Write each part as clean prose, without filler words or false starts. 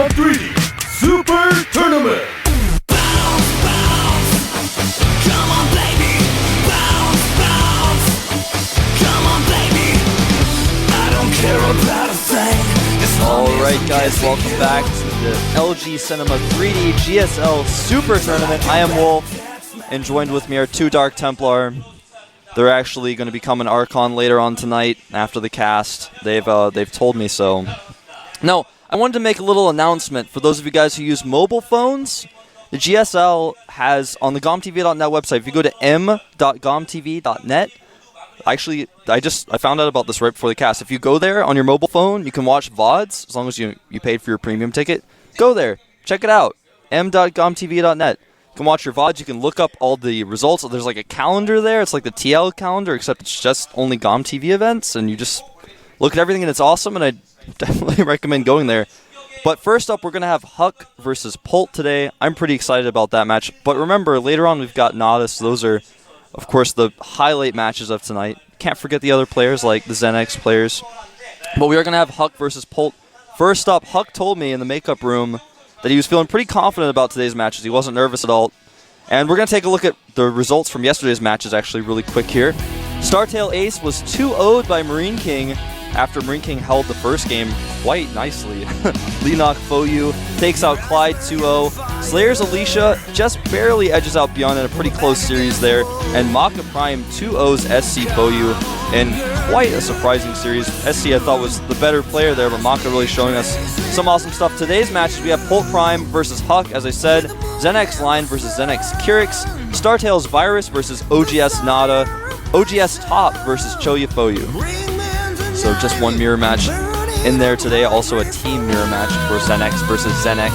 Ro.32 Super Tournament. Bounce, bounce. Come on, baby. Bounce, bounce. Come on, baby. I don't care about a thing. Alright guys, welcome back to the LG Cinema 3D GSL Super Tournament. I am Wolf, and joined with me are two Dark Templar. They're actually going to become an Archon later on tonight after the cast. They've told me so. Now, I wanted to make a little announcement for those of you guys who use mobile phones. The GSL has, on the GOMTV.net website, if you go to m.gomtv.net, actually, I found out about this right before the cast. If you go there on your mobile phone, you can watch VODs, as long as you paid for your premium ticket. Go there. Check it out. m.gomtv.net. You can watch your VODs. You can look up all the results. There's like a calendar there. It's like the TL calendar, except it's just only GOMTV events, and you just look at everything, and it's awesome, and I definitely recommend going there. But first up, we're going to have Huck versus Polt today. I'm pretty excited about that match. But remember, later on we've got Nada, so those are, of course, the highlight matches of tonight. Can't forget the other players, like the Zenex players. But we are going to have Huck versus Polt. First up, Huck told me in the makeup room that he was feeling pretty confident about today's matches. He wasn't nervous at all. And we're going to take a look at the results from yesterday's matches actually really quick here. Startail Ace was 2-0'd by Marine King after Marine King held the first game quite nicely. Leenock Foyu takes out Clyde 2-0. Slayer's Alicia just barely edges out Beyond in a pretty close series there. And Maka Prime 2-0's SC Foyu in quite a surprising series. SC I thought was the better player there, but Maka really showing us some awesome stuff. Today's matches, we have Polt Prime versus Huck, as I said. Zenex Line versus Zenex Kirix. Startail's Virus versus OGS Nada. OGS Top versus Choya Foyu. So just one mirror match in there today. Also a team mirror match for Zenex versus Zenex.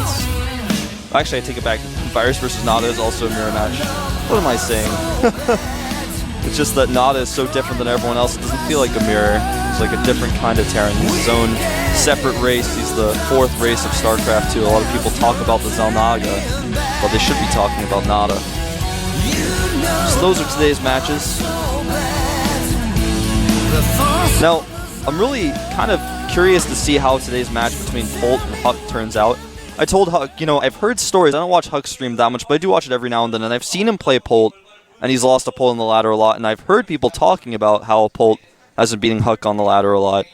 Actually, I take it back. Virus versus Nada is also a mirror match. What am I saying? It's just that Nada is so different than everyone else. It doesn't feel like a mirror. It's like a different kind of Terran. He's his own separate race. He's the fourth race of Starcraft too. A lot of people talk about the Xel'Naga, but they should be talking about Nada. So those are today's matches. Now, I'm really kind of curious to see how today's match between Polt and Huck turns out. I told Huck, I've heard stories. I don't watch Huck stream that much, but I do watch it every now and then, and I've seen him play Polt, and he's lost to Polt on the ladder a lot, and I've heard people talking about how Polt has been beating Huck on the ladder a lot.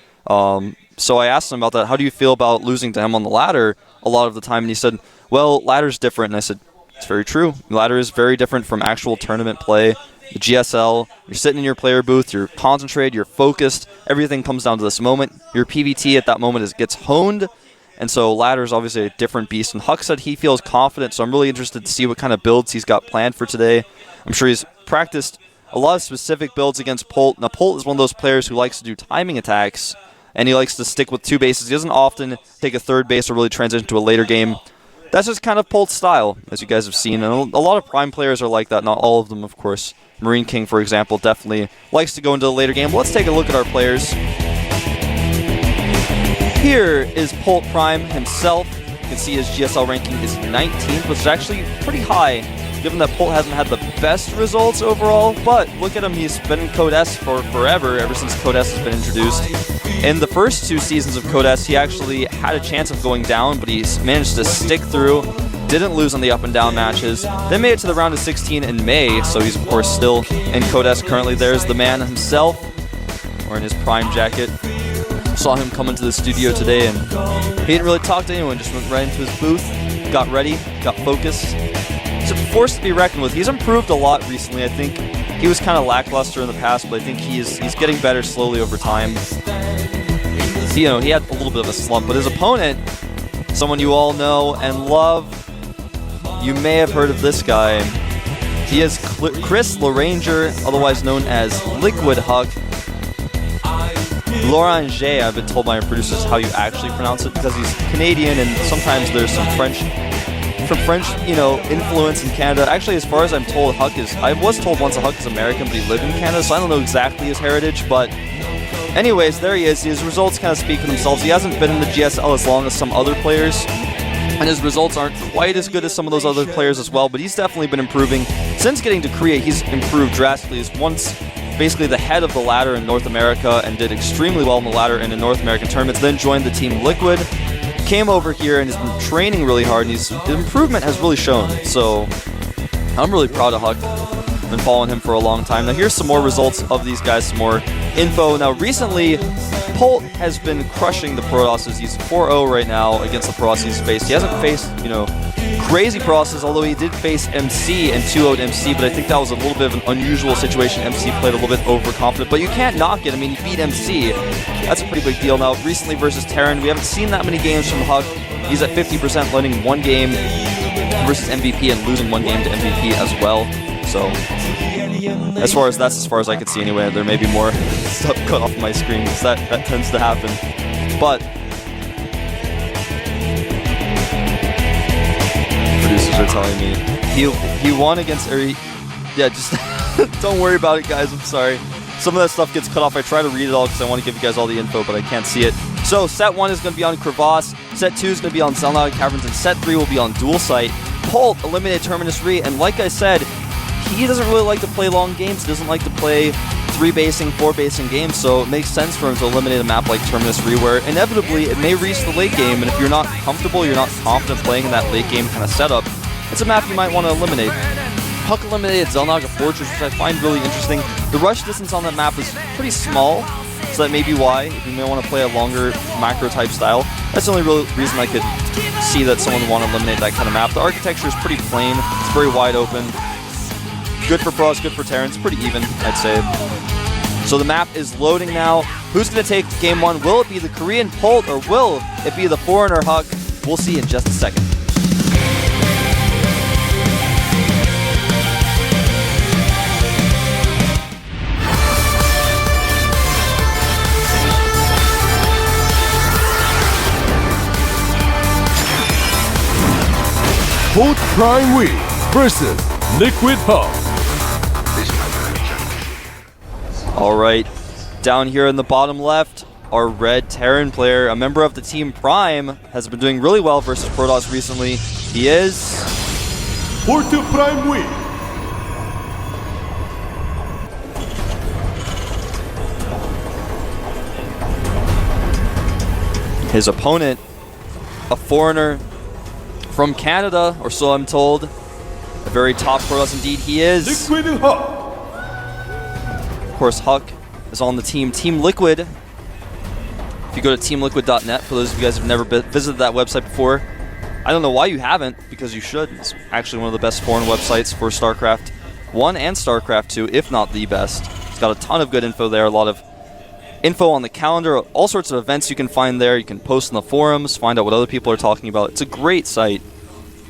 So I asked him about that. How do you feel about losing to him on the ladder a lot of the time? And he said, well, ladder's different. And I said, it's very true. Ladder is very different from actual tournament play. The GSL, you're sitting in your player booth, you're concentrated, you're focused, everything comes down to this moment. Your PVT at that moment gets honed, and so ladder is obviously a different beast. And Huck said he feels confident, so I'm really interested to see what kind of builds he's got planned for today. I'm sure he's practiced a lot of specific builds against Polt. Now, Polt is one of those players who likes to do timing attacks, and he likes to stick with two bases. He doesn't often take a third base or really transition to a later game. That's just kind of Polt's style, as you guys have seen. And a lot of Prime players are like that, not all of them, of course. Marine King, for example, definitely likes to go into the later game. But let's take a look at our players. Here is Polt Prime himself. You can see his GSL ranking is 19th, which is actually pretty high, given that Polt hasn't had the best results overall. But look at him, he's been in Code S for forever, ever since Code S has been introduced. In the first two seasons of Code S, he actually had a chance of going down, but he's managed to stick through. Didn't lose on the up and down matches. Then made it to the round of 16 in May, so he's of course still in Code S currently. There's the man himself, wearing his Prime jacket. Saw him come into the studio today, and he didn't really talk to anyone, just went right into his booth, got ready, got focused. He's a force to be reckoned with. He's improved a lot recently. I think he was kind of lackluster in the past, but I think he's getting better slowly over time. He had a little bit of a slump, but his opponent, someone you all know and love, you may have heard of this guy. He is Chris Loranger, otherwise known as Liquid Huck. Loranger, I've been told by our producers how you actually pronounce it, because he's Canadian and sometimes there's some French, influence in Canada. Actually, as far as I'm told, I was told once Huck is American, but he lived in Canada, so I don't know exactly his heritage, but anyways, there he is. His results kind of speak for themselves. He hasn't been in the GSL as long as some other players, and his results aren't quite as good as some of those other players as well, but he's definitely been improving. Since getting to Create, he's improved drastically. He's once basically the head of the ladder in North America and did extremely well in the ladder and in North American tournaments, then joined the team Liquid. came over here and has been training really hard, and the improvement has really shown. So I'm really proud of Huck. Been following him for a long time. Now here's some more results of these guys, some more info. Now recently, Polt has been crushing the Protosses. He's 4-0 right now against the Protosses he's faced. He hasn't faced, crazy Protosses, although he did face MC and 2-0'd MC, but I think that was a little bit of an unusual situation. MC played a little bit overconfident, but you can't knock it. I mean, he beat MC. That's a pretty big deal. Now, recently versus Terran, we haven't seen that many games from Huck. He's at 50%, winning one game versus MVP and losing one game to MVP as well. So, that's as far as I could see anyway. There may be more stuff cut off my screen, because that tends to happen. But producers are telling me he won against, just don't worry about it, guys. I'm sorry. Some of that stuff gets cut off. I try to read it all because I want to give you guys all the info, but I can't see it. So set 1 is going to be on Crevasse, set 2 is going to be on Zelnag Caverns, and set 3 will be on Dual Sight. Polt eliminated Terminus Re, and like I said, he doesn't really like to play long games. He doesn't like to play 3-basing, 4-basing games, so it makes sense for him to eliminate a map like Terminus Re, where inevitably it may reach the late game, and if you're not comfortable, you're not confident playing in that late game kind of setup, it's a map you might want to eliminate. Huck eliminated Zelnaga Fortress, which I find really interesting. The rush distance on that map is pretty small, so that may be why, if you may want to play a longer macro-type style. That's the only real reason I could see that someone would want to eliminate that kind of map. The architecture is pretty plain, it's very wide open. Good for pros, good for Terrans, pretty even, I'd say. So the map is loading now. Who's going to take game 1? Will it be the Korean Polt, or will it be the foreigner Huck? We'll see in just a second. Polt Prime Week versus Liquid Huck. Alright, down here in the bottom left, our red Terran player, a member of the team Prime, has been doing really well versus Protoss recently. He is... Polt Prime Week. His opponent, a foreigner from Canada, or so I'm told. A very top Protoss indeed he is. Liquid Huck. Of course, Huck is on the team Team Liquid. If you go to teamliquid.net, for those of you guys who have never visited that website before, I don't know why you haven't, because you should. It's actually one of the best foreign websites for StarCraft 1 and StarCraft 2, if not the best. It's got a ton of good info there, a lot of info on the calendar, all sorts of events you can find there. You can post in the forums, find out what other people are talking about. It's a great site.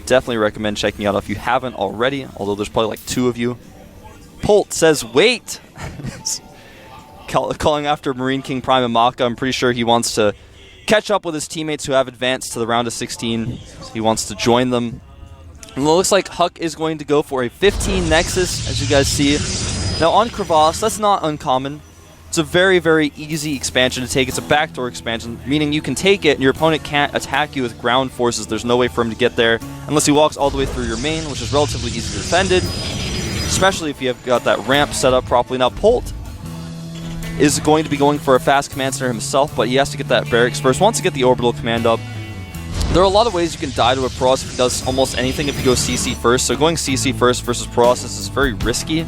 Definitely recommend checking it out if you haven't already, although there's probably like 2 of you. Polt says, wait! Calling after Marine King Prime and Maka. I'm pretty sure he wants to catch up with his teammates who have advanced to the round of 16. He wants to join them. And it looks like Huck is going to go for a 15 Nexus, as you guys see. Now on Crevasse, that's not uncommon. It's a very, very easy expansion to take. It's a backdoor expansion, meaning you can take it and your opponent can't attack you with ground forces. There's no way for him to get there unless he walks all the way through your main, which is relatively easily defended, especially if you have got that ramp set up properly. Now, Polt is going to be going for a fast command center himself, but he has to get that barracks first. Once you get the orbital command up, there are a lot of ways you can die to a Protoss if he does almost anything if you go CC first. So going CC first versus Protoss is very risky.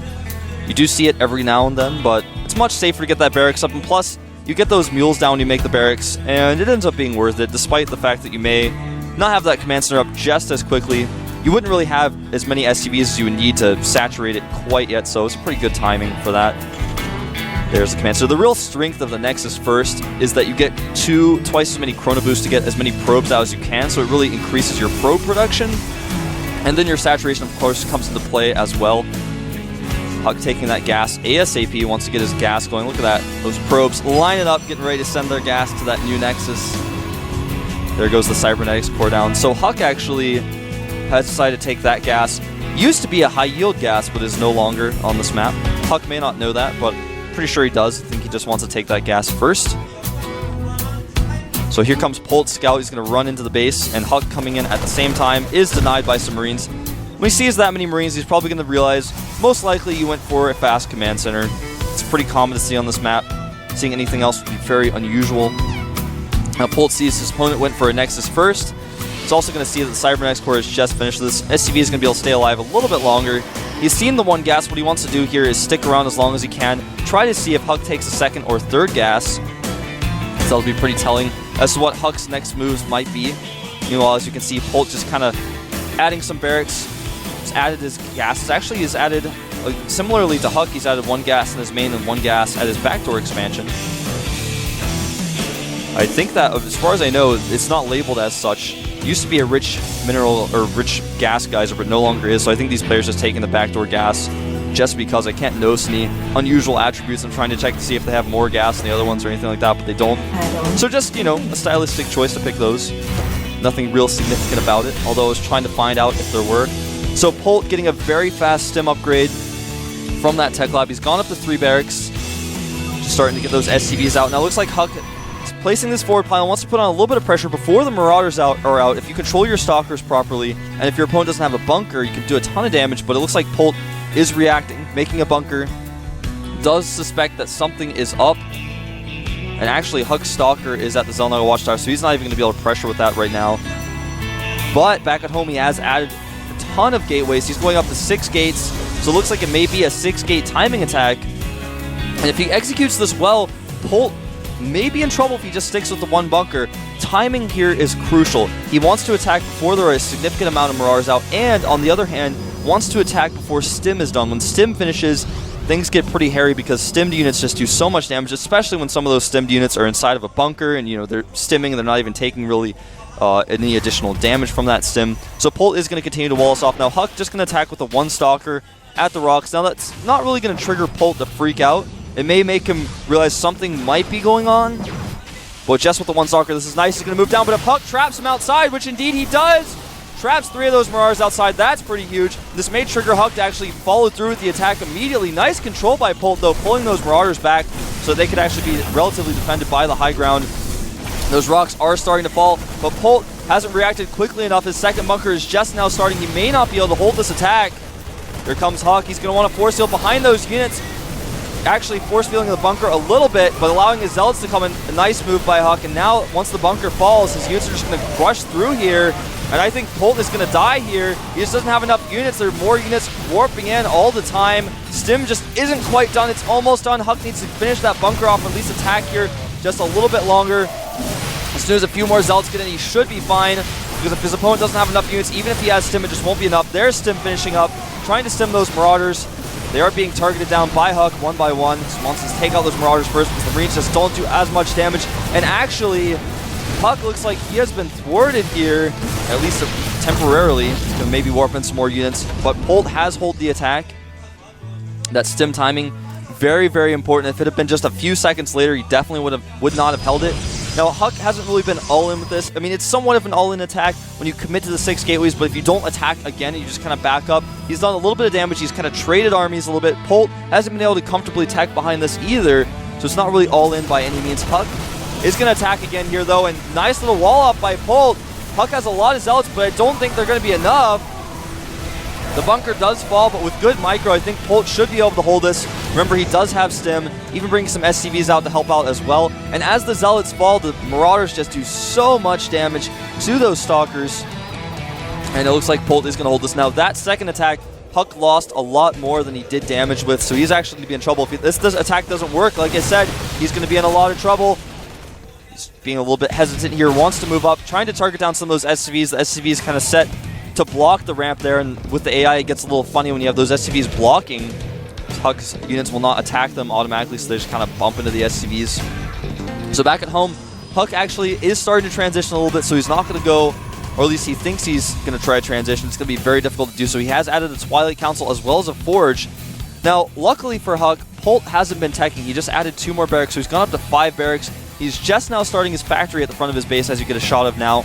You do see it every now and then, but it's much safer to get that barracks up, and plus, you get those mules down when you make the barracks, and it ends up being worth it, despite the fact that you may not have that command center up just as quickly. You wouldn't really have as many SCVs as you would need to saturate it quite yet, so it's a pretty good timing for that. There's the command. So the real strength of the Nexus first is that you get twice as many chrono boosts to get as many probes out as you can, so it really increases your probe production. And then your saturation, of course, comes into play as well. Huck taking that gas ASAP, wants to get his gas going. Look at that. Those probes lining up, getting ready to send their gas to that new Nexus. There goes the cybernetics core down. So Huck actually has decided to take that gas. Used to be a high yield gas, but is no longer on this map. Huck may not know that, but pretty sure he does. I think he just wants to take that gas first. So here comes Polt Scout. He's going to run into the base, and Huck coming in at the same time is denied by some Marines. When he sees that many Marines, he's probably going to realize most likely you went for a fast command center. It's pretty common to see on this map. Seeing anything else would be very unusual. Now Polt sees his opponent went for a Nexus first. He's also going to see that the Cybernex core has just finished. This SCV is going to be able to stay alive a little bit longer. He's seen the one gas. What he wants to do here is stick around as long as he can. Try to see if Huck takes a second or third gas. So that'll be pretty telling as to what Huck's next moves might be. Meanwhile, as you can see, Polt just kind of adding some barracks. He's added his gases. Actually, he's added, similarly to Huck, he's added one gas in his main and one gas at his backdoor expansion. I think that, as far as I know, it's not labeled as such. It used to be a rich mineral or rich gas geyser, but no longer is. So I think these players just taking the backdoor gas just because I can't notice any unusual attributes. I'm trying to check to see if they have more gas than the other ones or anything like that, but they don't. So just, a stylistic choice to pick those. Nothing real significant about it, although I was trying to find out if there were. So Polt getting a very fast stim upgrade from that tech lab. He's gone up to 3 barracks. Just starting to get those SCVs out. Now it looks like Huck is placing this forward pile and wants to put on a little bit of pressure before the Marauders are out. If you control your Stalkers properly, and if your opponent doesn't have a bunker, you can do a ton of damage, but it looks like Polt is reacting, making a bunker. Does suspect that something is up. And actually, Huck's Stalker is at the Zelnaga Watchtower, so he's not even going to be able to pressure with that right now. But back at home, he has added a ton of gateways. He's going up to 6 gates, so it looks like it may be a 6-gate timing attack. And if he executes this well, Polt may be in trouble if he just sticks with the one bunker. Timing here is crucial. He wants to attack before there are a significant amount of Marauders out, and on the other hand, wants to attack before Stim is done. When Stim finishes, things get pretty hairy because stimmed units just do so much damage, especially when some of those stimmed units are inside of a bunker and they're stimming and they're not even taking really any additional damage from that stim. So Polt is going to continue to wall us off. Now Huck just going to attack with the one Stalker at the rocks. Now that's not really going to trigger Polt to freak out. It may make him realize something might be going on, but just with the one Stalker, this is nice. He's going to move down, but if Huck traps him outside, which indeed he does, traps 3 of those Marauders outside. That's pretty huge. This may trigger Huck to actually follow through with the attack immediately. Nice control by Polt, though, pulling those Marauders back so they could actually be relatively defended by the high ground. Those rocks are starting to fall, but Polt hasn't reacted quickly enough. His second bunker is just now starting. He may not be able to hold this attack. Here comes Huck. He's going to want to force heal behind those units. Actually force feeling the bunker a little bit, but allowing his Zealots to come in. A nice move by Huck, and now once the bunker falls, his units are just going to rush through here. And I think Polt is going to die here. He just doesn't have enough units. There are more units warping in all the time. Stim just isn't quite done. It's almost done. Huck needs to finish that bunker off, or at least attack here just a little bit longer. As soon as a few more Zealots get in, he should be fine. Because if his opponent doesn't have enough units, even if he has Stim, it just won't be enough. There's Stim finishing up, trying to stim those Marauders. They are being targeted down by Huck one by one. So wants to take out those Marauders first because the Marines just don't do as much damage. And actually, Huck looks like he has been thwarted here, at least temporarily. He's going to maybe warp in some more units. But Polt has hold the attack. That stim timing, very, very important. If it had been just a few seconds later, he definitely would not have held it. Now, Huck hasn't really been all-in with this. I mean, it's somewhat of an all-in attack when you commit to the 6 gateways, but if you don't attack again and you just kind of back up, he's done a little bit of damage. He's kind of traded armies a little bit. Polt hasn't been able to comfortably attack behind this either, so it's not really all-in by any means. Huck is going to attack again here, though, and nice little wall-up by Polt. Huck has a lot of Zealots, but I don't think they're going to be enough. The bunker does fall, but with good micro, I think Polt should be able to hold this. Remember, he does have Stim, even bringing some SCVs out to help out as well. And as the Zealots fall, the Marauders just do so much damage to those Stalkers. And it looks like Polt is going to hold this. Now, that second attack, Huck lost a lot more than he did damage with, so he's actually going to be in trouble. If this attack doesn't work, like I said, he's going to be in a lot of trouble. He's being a little bit hesitant here, wants to move up, trying to target down some of those SCVs. The SCV is kind of set to block the ramp there, and with the AI, it gets a little funny when you have those SCVs blocking. Huck's units will not attack them automatically, so they just kind of bump into the SCVs. So back at home, Huck actually is starting to transition a little bit, so he's not going to go, or at least he thinks he's going to try to transition. It's going to be very difficult to do, so he has added a Twilight Council as well as a Forge. Now, luckily for Huck, Polt hasn't been teching. He just added 2 more barracks, so he's gone up to 5 barracks. He's just now starting his factory at the front of his base, as you get a shot of now.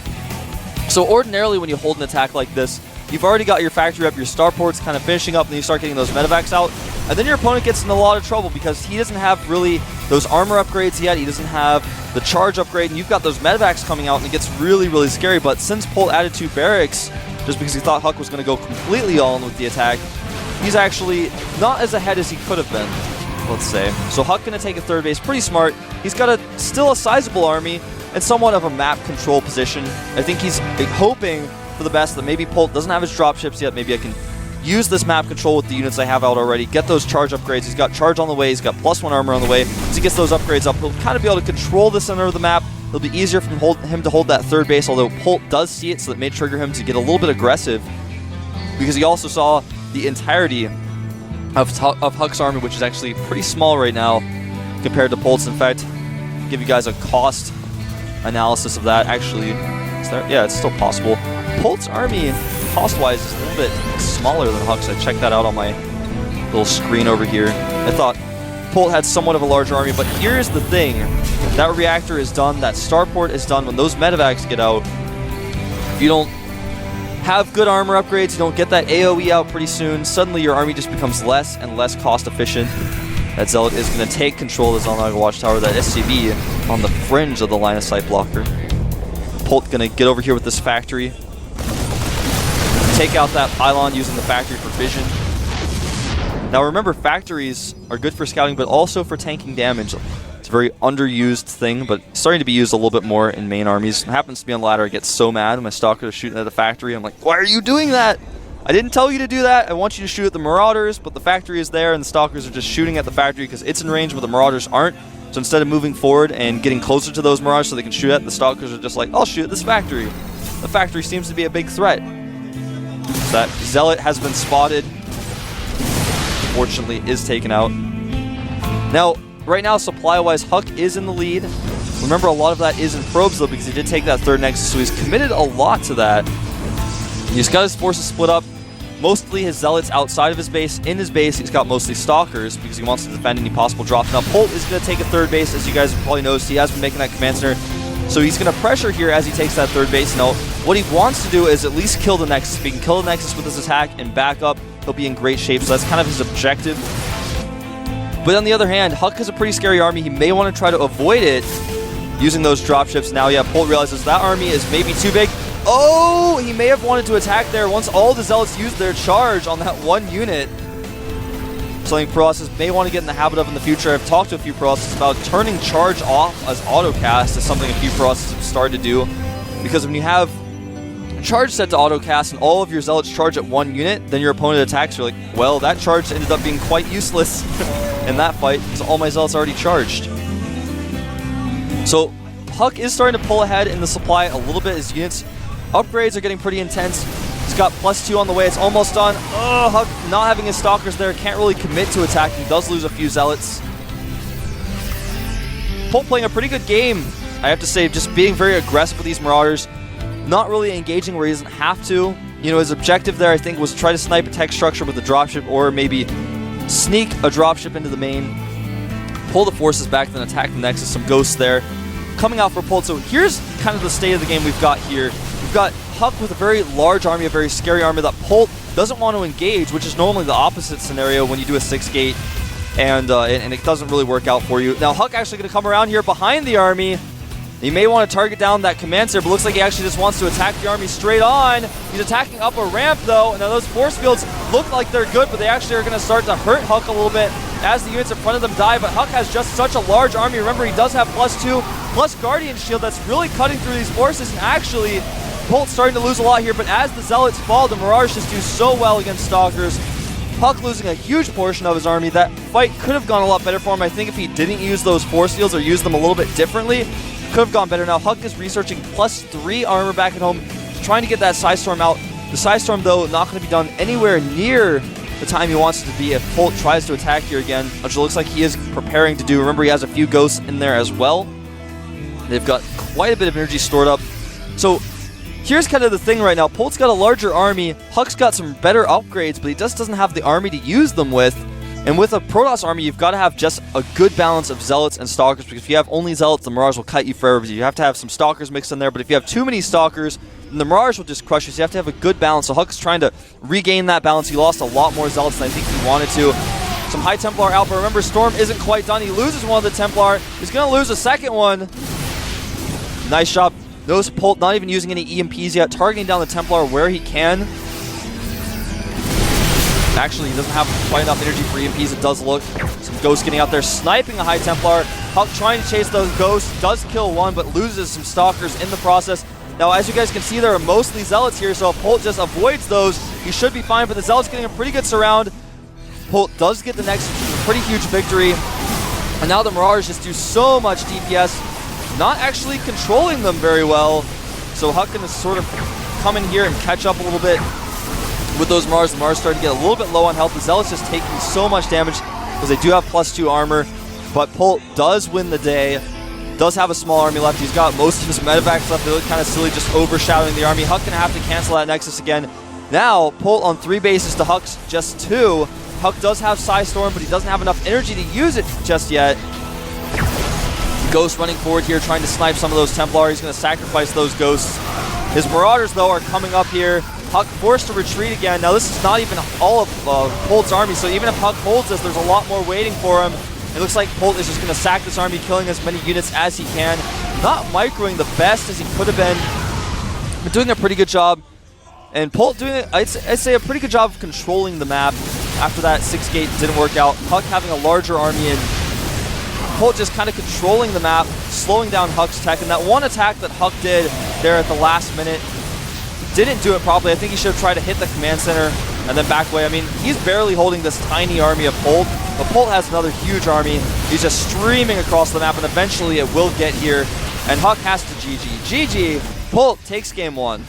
So ordinarily when you hold an attack like this, you've already got your factory up, your starports kind of finishing up, and then you start getting those medevacs out. And then your opponent gets in a lot of trouble because he doesn't have really those armor upgrades yet. He doesn't have the charge upgrade, and you've got those medevacs coming out, and it gets really, really scary. But since Polt added 2 barracks, just because he thought Huck was going to go completely all in with the attack, he's actually not as ahead as he could have been, let's say. So Huck going to take a 3rd base, pretty smart. He's got still a sizable army, in somewhat of a map control position. I think he's hoping for the best that maybe Polt doesn't have his dropships yet. Maybe I can use this map control with the units I have out already, get those charge upgrades. He's got charge on the way, he's got +1 armor on the way. As he gets those upgrades up, he'll kind of be able to control the center of the map. It'll be easier for him to hold that third base, although Polt does see it, so that may trigger him to get a little bit aggressive, because he also saw the entirety of Huck's army, which is actually pretty small right now compared to Polt's. In fact, I'll give you guys a cost analysis of that. Actually, is there? Yeah, it's still possible. Polt's army, cost-wise, is a little bit smaller than Huck's. I checked that out on my little screen over here. I thought Polt had somewhat of a larger army, but here's the thing. That reactor is done, that starport is done. When those medevacs get out, if you don't have good armor upgrades, you don't get that AoE out pretty soon, suddenly your army just becomes less and less cost efficient. That Zealot is going to take control of the Zelnaga Watchtower, that SCV on the fringe of the line of sight blocker. Polt going to get over here with this factory, take out that pylon using the factory for vision. Now remember, factories are good for scouting, but also for tanking damage. It's a very underused thing, but starting to be used a little bit more in main armies. It happens to be on ladder. I get so mad when my stalkers are shooting at the factory. I'm like, why are you doing that? I didn't tell you to do that. I want you to shoot at the marauders, but the factory is there, and the stalkers are just shooting at the factory because it's in range, but the marauders aren't. So instead of moving forward and getting closer to those marauders so they can shoot at, the stalkers are just like, I'll shoot at this factory. The factory seems to be a big threat. So that Zealot has been spotted. Fortunately, is taken out. Now, right now, supply-wise, Huck is in the lead. Remember, a lot of that is in probes, though, because he did take that third nexus, so he's committed a lot to that. He's got his forces split up. Mostly his Zealots outside of his base. In his base, he's got mostly Stalkers, because he wants to defend any possible drops. Now, Polt is going to take a third base, as you guys probably noticed. He has been making that command center. So he's going to pressure here as he takes that third base. Now, what he wants to do is at least kill the Nexus. If he can kill the Nexus with his attack and back up, he'll be in great shape. So that's kind of his objective. But on the other hand, Huck has a pretty scary army. He may want to try to avoid it using those dropships. Now, yeah, Polt realizes that army is maybe too big. Oh, he may have wanted to attack there once all the Zealots used their charge on that one unit. Something Process may want to get in the habit of in the future. I've talked to a few Process about turning charge off as autocast is something a few Process have started to do. Because when you have charge set to autocast and all of your Zealots charge at one unit, then your opponent attacks, you're like, well, that charge ended up being quite useless in that fight because all my Zealots already charged. So Huck is starting to pull ahead in the supply a little bit. His units upgrades are getting pretty intense. He's got +2 on the way. It's almost done. Oh, Huck not having his Stalkers there. Can't really commit to attacking. Does lose a few Zealots. Polt playing a pretty good game, I have to say. Just being very aggressive with these Marauders. Not really engaging where he doesn't have to. You know, his objective there, I think, was try to snipe a tech structure with a dropship or maybe sneak a dropship into the main. Pull the forces back, then attack the Nexus. Some ghosts there. Coming out for Polt. So here's kind of the state of the game we've got here. We've got Huck with a very large army, a very scary army that Polt doesn't want to engage, which is normally the opposite scenario when you do a 6-gate and it doesn't really work out for you. Now Huck actually going to come around here behind the army. He may want to target down that command center, but looks like he actually just wants to attack the army straight on. He's attacking up a ramp though, and now those force fields look like they're good, but they actually are going to start to hurt Huck a little bit as the units in front of them die. But Huck has just such a large army. Remember, he does have +2 plus Guardian Shield that's really cutting through these forces, and actually Polt's starting to lose a lot here, but as the Zealots fall, the Marauders just do so well against Stalkers. Huck losing a huge portion of his army. That fight could have gone a lot better for him. I think if he didn't use those force fields or use them a little bit differently, could have gone better. Now Huck is researching +3 armor back at home, trying to get that Psystorm out. The Psystorm, though, not going to be done anywhere near the time he wants it to be if Polt tries to attack here again, which it looks like he is preparing to do. Remember, he has a few ghosts in there as well. They've got quite a bit of energy stored up. So here's kind of the thing right now. Polt's got a larger army. Huck's got some better upgrades, but he just doesn't have the army to use them with. And with a Protoss army, you've got to have just a good balance of Zealots and Stalkers, because if you have only Zealots, the Marauders will cut you forever. You have to have some Stalkers mixed in there, but if you have too many Stalkers, then the Marauders will just crush you, so you have to have a good balance. So Huck's trying to regain that balance. He lost a lot more Zealots than I think he wanted to. Some High Templar out, but remember, Storm isn't quite done. He loses one of the Templar. He's going to lose a second one. Nice job. Notice Polt not even using any EMPs yet, targeting down the Templar where he can. Actually, he doesn't have quite enough energy for EMPs, it does look. Some Ghosts getting out there, sniping a High Templar. Huck trying to chase those ghosts, does kill one, but loses some stalkers in the process. Now, as you guys can see, there are mostly zealots here, so if Polt just avoids those, he should be fine, but the zealots getting a pretty good surround. Polt does get the next pretty huge victory, and now the Marauders just do so much DPS, not actually controlling them very well. So Huck can sort of come in here and catch up a little bit with those Marauders. The Marauders starting to get a little bit low on health. The zealots just taking so much damage because they do have +2 armor, but Polt does win the day. Does have a small army left. He's got most of his medevacs left. They look kind of silly just overshadowing the army. Huck gonna have to cancel that Nexus again. Now, Polt on 3 bases to Huck's just 2. Huck does have Psystorm, but he doesn't have enough energy to use it just yet. Ghost running forward here, trying to snipe some of those Templar. He's gonna sacrifice those ghosts. His Marauders, though, are coming up here. Huck forced to retreat again. Now, this is not even all of Polt's army, so even if Huck holds this, there's a lot more waiting for him. It looks like Polt is just going to sack this army, killing as many units as he can. Not microing the best as he could have been, but doing a pretty good job. And Polt doing, I'd say, a pretty good job of controlling the map after that 6 gate didn't work out. Huck having a larger army and Polt just kind of controlling the map, slowing down Huck's tech. And that one attack that Huck did there at the last minute, didn't do it properly. I think he should have tried to hit the command center and then back away. I mean, he's barely holding this tiny army of Polt, but Polt has another huge army. He's just streaming across the map, and eventually it will get here, and Huck has to GG. GG, Polt takes game 1.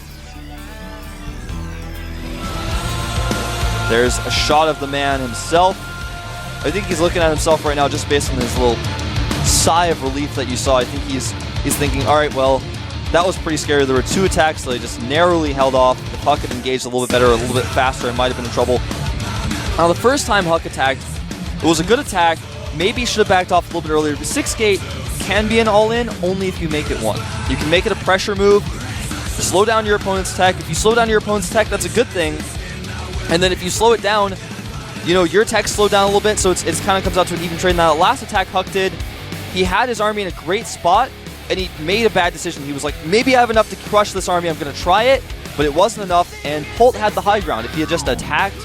There's a shot of the man himself. I think he's looking at himself right now just based on his little sigh of relief that you saw. I think he's thinking, all right, well, that was pretty scary. There were 2 attacks, so they just narrowly held off. If Huck had engaged a little bit better, a little bit faster, it might have been in trouble. Now, the first time Huck attacked, it was a good attack. Maybe he should have backed off a little bit earlier. The 6 gate can be an all-in only if you make it 1. You can make it a pressure move, slow down your opponent's tech. If you slow down your opponent's tech, that's a good thing. And then if you slow it down, you know, your tech slowed down a little bit, so it kind of comes out to an even trade. Now, the last attack Huck did, he had his army in a great spot, and he made a bad decision. He was like, maybe I have enough to crush this army, I'm going to try it, but it wasn't enough, and Polt had the high ground. If he had just attacked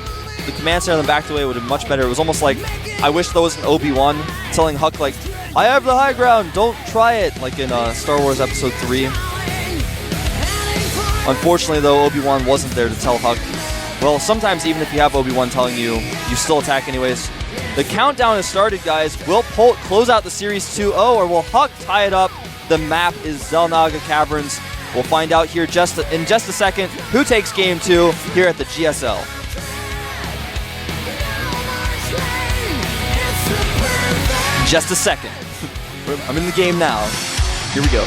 the command center and then backed away, it would have been much better. It was almost like, I wish there was an Obi-Wan telling Huck, like, I have the high ground, don't try it, like in Star Wars Episode 3. Unfortunately, though, Obi-Wan wasn't there to tell Huck. Well, sometimes even if you have Obi-Wan telling you, you still attack anyways. The countdown has started, guys. Will Polt close out the series 2-0, or will Huck tie it up? The map is Xel'Naga Caverns. We'll find out here in just a second who takes game 2 here at the GSL. Just a second. I'm in the game now. Here we go.